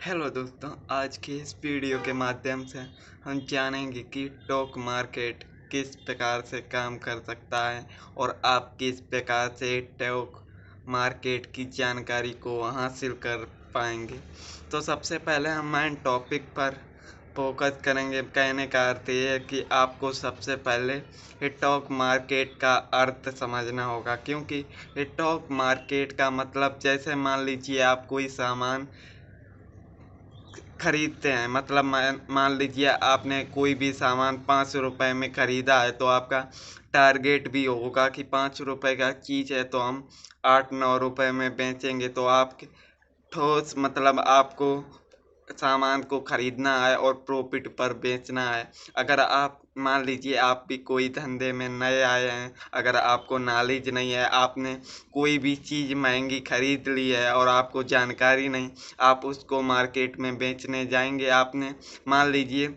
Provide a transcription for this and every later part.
Hello दोस्तों, आज की इस वीडियो के माध्यम से हम जानेंगे कि स्टॉक मार्केट किस प्रकार से काम कर सकता है और आप किस प्रकार से स्टॉक मार्केट की जानकारी को हासिल कर पाएंगे। तो सबसे पहले हम मेन टॉपिक पर फोकस करेंगे। कहने का अर्थ ये है कि आपको सबसे पहले स्टॉक मार्केट का अर्थ समझना होगा, क्योंकि स्टॉक मार्केट का मतलब जैसे मान लीजिए आप कोई सामान खरीदते हैं। मतलब मान लीजिए आपने कोई भी सामान 500 रुपये में ख़रीदा है, तो आपका टारगेट भी होगा कि 5 रुपये का चीज़ है तो हम 8-9 रुपये में बेचेंगे। तो आप ठोस मतलब आपको सामान को खरीदना है और प्रॉफिट पर बेचना है। अगर आप मान लीजिए आप भी कोई धंधे में नए आए हैं, अगर आपको नॉलेज नहीं है, आपने कोई भी चीज़ महंगी खरीद ली है और आपको जानकारी नहीं, आप उसको मार्केट में बेचने जाएंगे। आपने मान लीजिए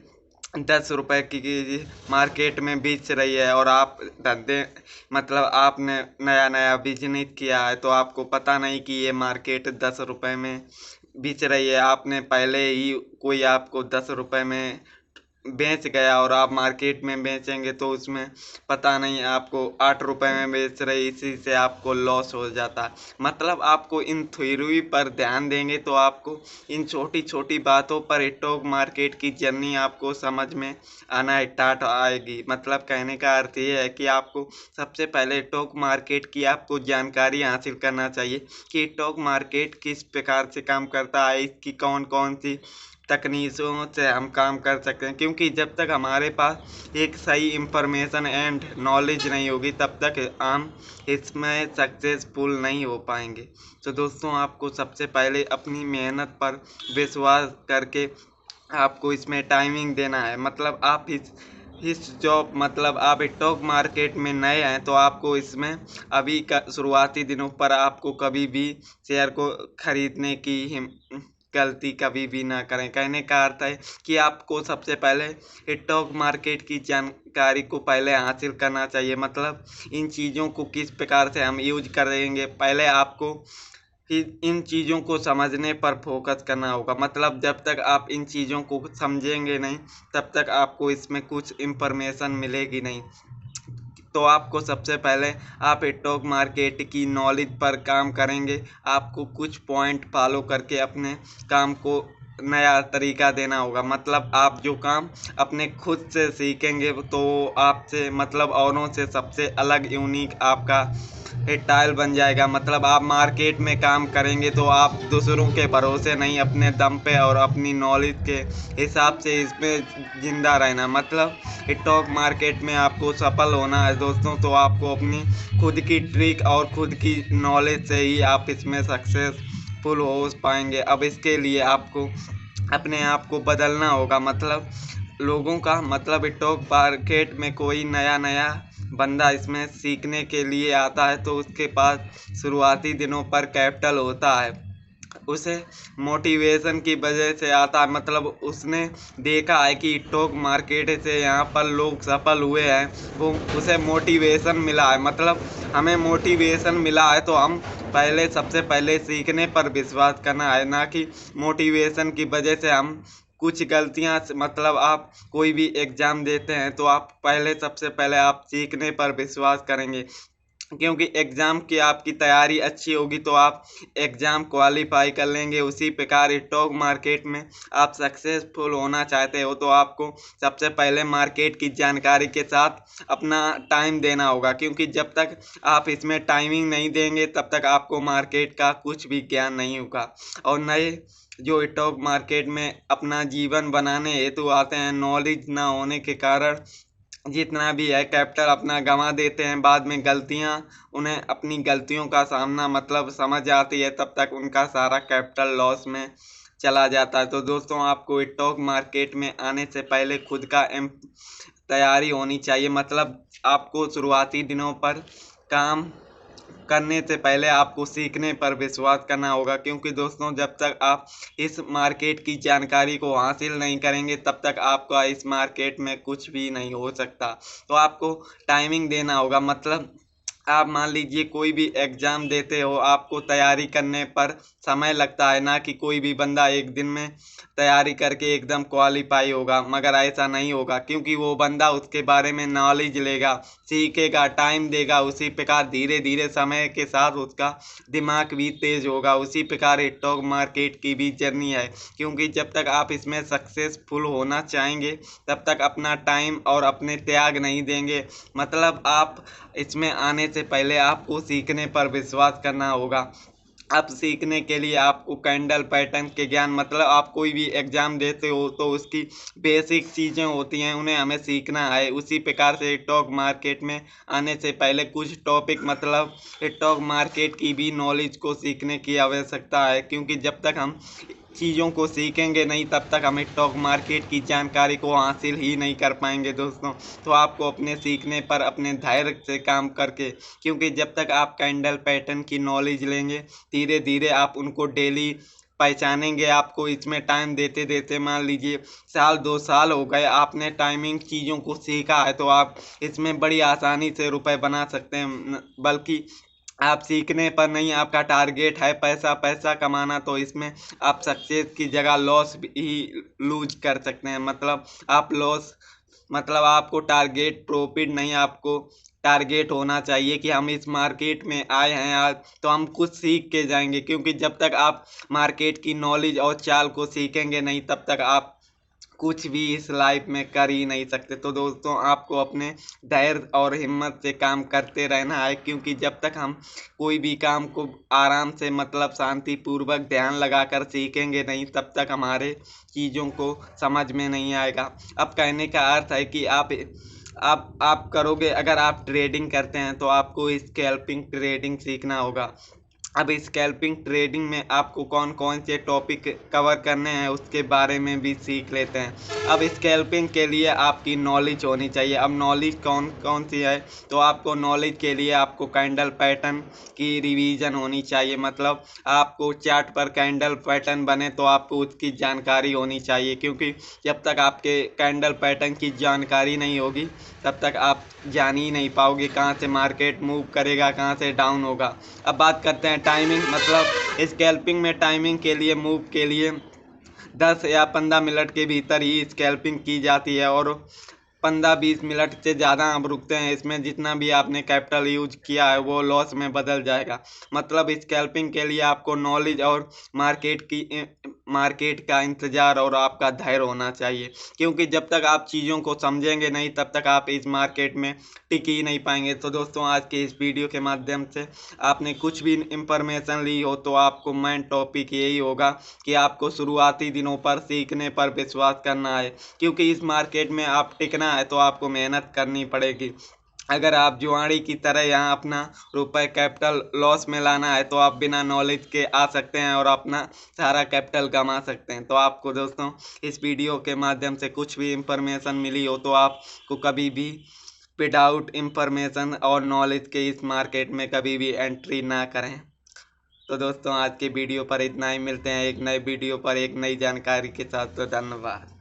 10 रुपये की मार्केट में बेच रही है और आप धंधे मतलब आपने नया नया बिजनेस किया है, तो आपको पता नहीं कि ये मार्केट 10 रुपये में बेच रही है। आपने पहले ही कोई आपको 10 रुपये में बेच गया और आप मार्केट में बेचेंगे तो उसमें पता नहीं आपको 8 रुपये में बेच रही, इसी से आपको लॉस हो जाता है। मतलब आपको इन थ्योरी पर ध्यान देंगे तो आपको इन छोटी छोटी बातों पर स्टॉक मार्केट की जर्नी आपको समझ में आना स्टार्ट आएगी। मतलब कहने का अर्थ ये है कि आपको सबसे पहले स्टॉक मार्केट की आपको जानकारी हासिल करना चाहिए कि स्टॉक मार्केट किस प्रकार से काम करता है, इसकी कौन कौन सी तकनीकों से हम काम कर सकते हैं। क्योंकि जब तक हमारे पास एक सही इंफॉर्मेशन एंड नॉलेज नहीं होगी तब तक हम इसमें सक्सेसफुल नहीं हो पाएंगे। तो दोस्तों, आपको सबसे पहले अपनी मेहनत पर विश्वास करके आपको इसमें टाइमिंग देना है। मतलब आप इस जॉब मतलब आप स्टॉक मार्केट में नए हैं तो आपको इसमें अभी का शुरुआती दिनों पर आपको कभी भी शेयर को खरीदने की गलती कभी भी ना करें। कहने का अर्थ है कि आपको सबसे पहले स्टॉक मार्केट की जानकारी को पहले हासिल करना चाहिए। मतलब इन चीज़ों को किस प्रकार से हम यूज करेंगे, पहले आपको इन चीज़ों को समझने पर फोकस करना होगा। मतलब जब तक आप इन चीज़ों को समझेंगे नहीं तब तक आपको इसमें कुछ इन्फॉर्मेशन मिलेगी नहीं। तो आपको सबसे पहले आप स्टॉक मार्केट की नॉलेज पर काम करेंगे। आपको कुछ पॉइंट फॉलो करके अपने काम को नया तरीका देना होगा। मतलब आप जो काम अपने खुद से सीखेंगे तो आपसे मतलब औरों से सबसे अलग यूनिक आपका स्टाइल बन जाएगा। मतलब आप मार्केट में काम करेंगे तो आप दूसरों के भरोसे नहीं, अपने दम पे और अपनी नॉलेज के हिसाब से इसमें जिंदा रहना। मतलब स्टॉक मार्केट में आपको सफल होना है दोस्तों, तो आपको अपनी खुद की ट्रिक और खुद की नॉलेज से ही आप इसमें सक्सेसफुल हो पाएंगे। अब इसके लिए आपको अपने आप को बदलना होगा। मतलब लोगों का मतलब स्टॉक मार्केट में कोई नया नया बंदा इसमें सीखने के लिए आता है तो उसके पास शुरुआती दिनों पर कैपिटल होता है, उसे मोटिवेशन की वजह से आता है। मतलब उसने देखा है कि स्टॉक मार्केट से यहाँ पर लोग सफल हुए हैं, वो उसे मोटिवेशन मिला है। मतलब हमें मोटिवेशन मिला है तो हम पहले सबसे पहले सीखने पर विश्वास करना है, ना कि मोटिवेशन की वजह से हम कुछ गलतियाँ मतलब आप कोई भी एग्ज़ाम देते हैं तो आप पहले सबसे पहले आप सीखने पर विश्वास करेंगे। क्योंकि एग्ज़ाम की आपकी तैयारी अच्छी होगी तो आप एग्ज़ाम क्वालिफाई कर लेंगे। उसी प्रकार स्टॉक मार्केट में आप सक्सेसफुल होना चाहते हो तो आपको सबसे पहले मार्केट की जानकारी के साथ अपना टाइम देना होगा। क्योंकि जब तक आप इसमें टाइमिंग नहीं देंगे तब तक आपको मार्केट का कुछ भी ज्ञान नहीं होगा। और नए जो स्टॉक मार्केट में अपना जीवन बनाने हेतु आते हैं, नॉलेज ना होने के कारण जितना भी है कैपिटल अपना गंवा देते हैं। बाद में गलतियां उन्हें अपनी गलतियों का सामना मतलब समझ आती है, तब तक उनका सारा कैपिटल लॉस में चला जाता है। तो दोस्तों, आपको स्टॉक मार्केट में आने से पहले खुद का तैयारी होनी चाहिए। मतलब आपको शुरुआती दिनों पर काम करने से पहले आपको सीखने पर विश्वास करना होगा। क्योंकि दोस्तों, जब तक आप इस मार्केट की जानकारी को हासिल नहीं करेंगे तब तक आपका इस मार्केट में कुछ भी नहीं हो सकता। तो आपको टाइमिंग देना होगा। मतलब आप मान लीजिए कोई भी एग्ज़ाम देते हो, आपको तैयारी करने पर समय लगता है, ना कि कोई भी बंदा एक दिन में तैयारी करके एकदम क्वालीफाई होगा। मगर ऐसा नहीं होगा, क्योंकि वो बंदा उसके बारे में नॉलेज लेगा, सीखेगा, टाइम देगा। उसी प्रकार धीरे धीरे समय के साथ उसका दिमाग भी तेज होगा। उसी प्रकार स्टॉक मार्केट की भी जर्नी है, क्योंकि जब तक आप इसमें सक्सेसफुल होना चाहेंगे तब तक अपना टाइम और अपने त्याग नहीं देंगे। मतलब आप इसमें आने से पहले आपको सीखने पर विश्वास करना होगा। अब सीखने के लिए आपको कैंडल पैटर्न के ज्ञान, मतलब आप कोई भी एग्ज़ाम देते हो तो उसकी बेसिक चीज़ें होती हैं, उन्हें हमें सीखना है। उसी प्रकार से स्टॉक मार्केट में आने से पहले कुछ टॉपिक, मतलब स्टॉक मार्केट की भी नॉलेज को सीखने की आवश्यकता है, क्योंकि जब तक हम चीज़ों को सीखेंगे नहीं तब तक हम स्टॉक मार्केट की जानकारी को हासिल ही नहीं कर पाएंगे दोस्तों। तो आपको अपने सीखने पर अपने धैर्य से काम करके, क्योंकि जब तक आप कैंडल पैटर्न की नॉलेज लेंगे, धीरे धीरे आप उनको डेली पहचानेंगे। आपको इसमें टाइम देते देते मान लीजिए साल 2 साल हो गए, आपने टाइमिंग चीज़ों को सीखा है, तो आप इसमें बड़ी आसानी से रुपए बना सकते हैं। बल्कि आप सीखने पर नहीं, आपका टारगेट है पैसा पैसा कमाना, तो इसमें आप सक्सेस की जगह लॉस ही लूज कर सकते हैं। मतलब आप लॉस, मतलब आपको टारगेट प्रॉफिट नहीं, आपको टारगेट होना चाहिए कि हम इस मार्केट में आए हैं आज, तो हम कुछ सीख के जाएंगे। क्योंकि जब तक आप मार्केट की नॉलेज और चाल को सीखेंगे नहीं तब तक आप कुछ भी इस लाइफ में कर ही नहीं सकते। तो दोस्तों, आपको अपने धैर्य और हिम्मत से काम करते रहना है, क्योंकि जब तक हम कोई भी काम को आराम से, मतलब शांतिपूर्वक ध्यान लगाकर सीखेंगे नहीं तब तक हमारे चीज़ों को समझ में नहीं आएगा। अब कहने का अर्थ है कि आप करोगे, अगर आप ट्रेडिंग करते हैं तो आपको स्कैल्पिंग ट्रेडिंग सीखना होगा। अब स्कैल्पिंग ट्रेडिंग में आपको कौन कौन से टॉपिक कवर करने हैं उसके बारे में भी सीख लेते हैं। अब स्कैल्पिंग के लिए आपकी नॉलेज होनी चाहिए। अब नॉलेज कौन कौन सी है, तो आपको नॉलेज के लिए आपको कैंडल पैटर्न की रिवीजन होनी चाहिए। मतलब आपको चार्ट पर कैंडल पैटर्न बने तो आपको उसकी जानकारी होनी चाहिए, क्योंकि जब तक आपके कैंडल पैटर्न की जानकारी नहीं होगी तब तक आप जान ही नहीं पाओगे कहाँ से मार्केट मूव करेगा, कहाँ से डाउन होगा। अब बात करते हैं टाइमिंग, मतलब स्कैल्पिंग में टाइमिंग के लिए, मूव के लिए 10 या 15 मिनट के भीतर ही स्कैल्पिंग की जाती है, और 15-20 मिनट से ज़्यादा आप रुकते हैं इसमें, जितना भी आपने कैपिटल यूज किया है वो लॉस में बदल जाएगा। मतलब स्कैल्पिंग के लिए आपको नॉलेज और मार्केट का इंतज़ार और आपका धैर्य होना चाहिए, क्योंकि जब तक आप चीज़ों को समझेंगे नहीं तब तक आप इस मार्केट में टिक ही नहीं पाएंगे। तो दोस्तों, आज के इस वीडियो के माध्यम से आपने कुछ भी इंफॉर्मेशन ली हो तो आपको मेन टॉपिक यही होगा कि आपको शुरुआती दिनों पर सीखने पर विश्वास करना है, क्योंकि इस मार्केट में आप टिकना है तो आपको मेहनत करनी पड़ेगी। अगर आप जुआड़ी की तरह यहाँ अपना रुपए कैपिटल लॉस में लाना है तो आप बिना नॉलेज के आ सकते हैं और अपना सारा कैपिटल कमा सकते हैं। तो आपको दोस्तों इस वीडियो के माध्यम से कुछ भी इंफॉर्मेशन मिली हो तो आपको कभी भी विदाउट इंफॉर्मेशन और नॉलेज के इस मार्केट में कभी भी एंट्री ना करें। तो दोस्तों, आज के वीडियो पर इतना ही। मिलते हैं एक नए वीडियो पर एक नई जानकारी के साथ। तो धन्यवाद।